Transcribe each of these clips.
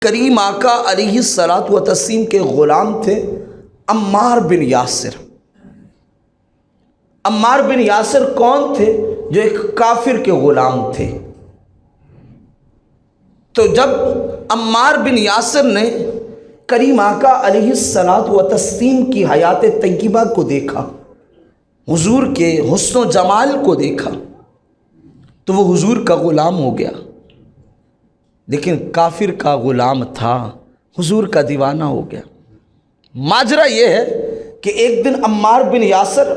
کریم آقا علیہ الصلاۃ والتسلیم کے غلام تھے عمار بن یاسر۔ عمار بن یاسر کون تھے؟ جو ایک کافر کے غلام تھے۔ تو جب عمار بن یاسر نے کریم آقا علیہ الصلاۃ والتسلیم کی حیات طیبہ کو دیکھا، حضور کے حسن و جمال کو دیکھا، تو وہ حضور کا غلام ہو گیا۔ لیکن کافر کا غلام تھا، حضور کا دیوانہ ہو گیا۔ ماجرا یہ ہے کہ ایک دن عمار بن یاسر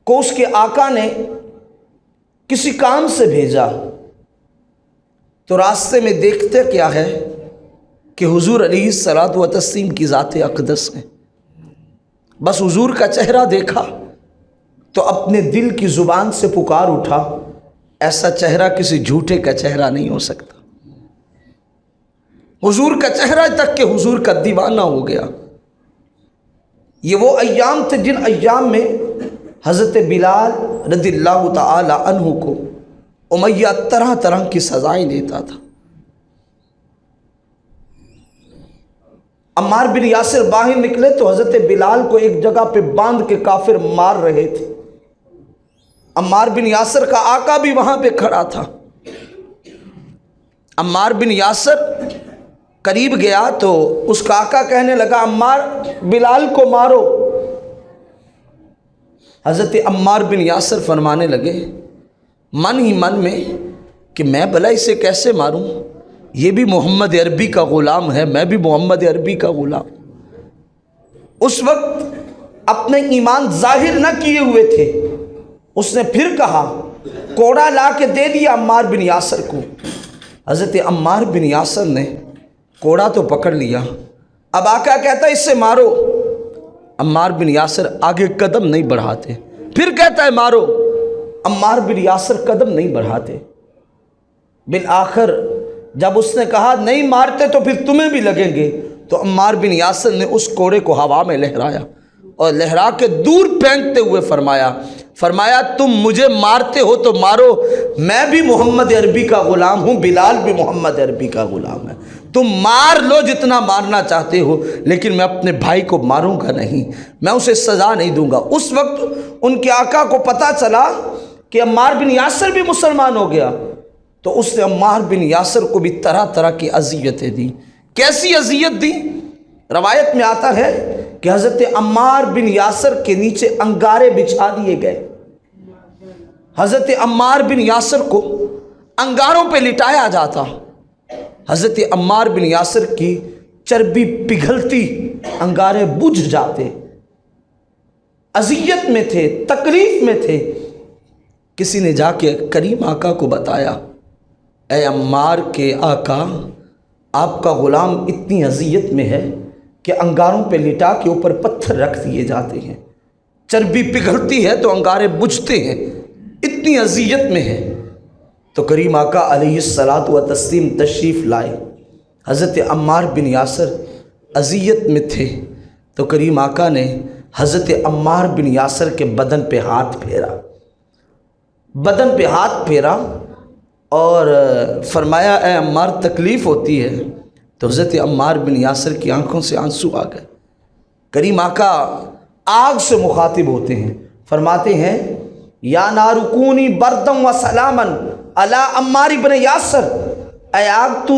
کو اس کے آقا نے کسی کام سے بھیجا، تو راستے میں دیکھتے کیا ہے کہ حضور علیہ الصلاۃ والتسلیم کی ذات اقدس ہے۔ بس حضور کا چہرہ دیکھا تو اپنے دل کی زبان سے پکار اٹھا، ایسا چہرہ کسی جھوٹے کا چہرہ نہیں ہو سکتا۔ حضور کا چہرہ تک کہ حضور کا دیوانہ ہو گیا۔ یہ وہ ایام تھے جن ایام میں حضرت بلال رضی اللہ تعالی عنہ کو امیہ طرح طرح کی سزائیں دیتا تھا۔ عمار بن یاسر باہر نکلے تو حضرت بلال کو ایک جگہ پہ باندھ کے کافر مار رہے تھے۔ عمار بن یاسر کا آقا بھی وہاں پہ کھڑا تھا۔ عمار بن یاسر قریب گیا تو اس کا آقا کہنے لگا، عمار بلال کو مارو۔ حضرت عمار بن یاسر فرمانے لگے من ہی من میں کہ میں بھلا اسے کیسے ماروں، یہ بھی محمد عربی کا غلام ہے، میں بھی محمد عربی کا غلام۔ اس وقت اپنے ایمان ظاہر نہ کیے ہوئے تھے۔ اس نے پھر کہا، کوڑا لا کے دے دیا عمار بن یاسر کو۔ حضرت عمار بن یاسر نے کوڑا تو پکڑ لیا، اب آقا کہتا ہے اس سے مارو۔ عمار بن یاسر آگے قدم نہیں بڑھاتے، پھر کہتا ہے مارو۔ عمار بن یاسر قدم نہیں بڑھاتے۔ بالآخر جب اس نے کہا نہیں مارتے تو پھر تمہیں بھی لگیں گے، تو عمار بن یاسر نے اس کوڑے کو ہوا میں لہرایا اور لہرا کے دور پھینکتے ہوئے فرمایا تم مجھے مارتے ہو تو مارو، میں بھی محمد عربی کا غلام ہوں، بلال بھی محمد عربی کا غلام ہے، تم مار لو جتنا مارنا چاہتے ہو، لیکن میں اپنے بھائی کو ماروں گا نہیں، میں اسے سزا نہیں دوں گا۔ اس وقت ان کے آقا کو پتہ چلا کہ عمار بن یاسر بھی مسلمان ہو گیا، تو اس نے عمار بن یاسر کو بھی طرح طرح کی اذیتیں دی۔ کیسی اذیت دی؟ روایت میں آتا ہے کہ حضرت عمار بن یاسر کے نیچے انگارے بچھا دیے گئے۔ حضرت عمار بن یاسر کو انگاروں پہ لٹایا جاتا، حضرت عمار بن یاسر کی چربی پگھلتی، انگارے بجھ جاتے۔ اذیت میں تھے، تکلیف میں تھے۔ کسی نے جا کے کریم آقا کو بتایا، اے عمار کے آقا، آپ کا غلام اتنی اذیت میں ہے کہ انگاروں پہ لٹا کے اوپر پتھر رکھ دیے جاتے ہیں، چربی پگھلتی ہے تو انگارے بجھتے ہیں، اتنی اذیت میں ہے۔ تو کریم آقا علیہ الصلاۃ والتسلیم تشریف لائے۔ حضرت عمار بن یاسر اذیت میں تھے تو کریم آقا نے حضرت عمار بن یاسر کے بدن پہ ہاتھ پھیرا اور فرمایا اے عمار تکلیف ہوتی ہے؟ تو حضرت عمار بن یاسر کی آنکھوں سے آنسو آ گئے۔ کریم آقا آگ سے مخاطب ہوتے ہیں، فرماتے ہیں یا نار کونی بردم و سلامن علی عمار بن یاسر، اے آگ تو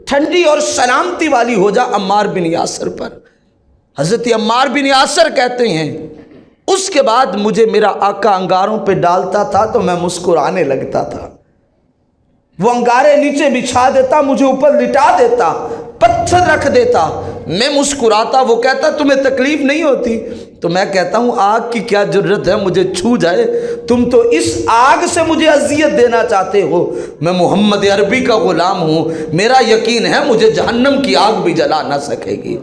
ٹھنڈی اور سلامتی والی ہو جا عمار بن یاسر پر۔ حضرت عمار بن یاسر کہتے ہیں اس کے بعد مجھے میرا آقا انگاروں پہ ڈالتا تھا تو میں مسکرانے لگتا تھا، وہ انگارے نیچے بچھا دیتا، مجھے اوپر لٹا دیتا، پتھر رکھ دیتا، میں مسکراتا، وہ کہتا تمہیں تکلیف نہیں ہوتی؟ تو میں کہتا ہوں آگ کی کیا ضرورت ہے مجھے چھو جائے، تم تو اس آگ سے مجھے اذیت دینا چاہتے ہو، میں محمد عربی کا غلام ہوں، میرا یقین ہے مجھے جہنم کی آگ بھی جلا نہ سکے گی۔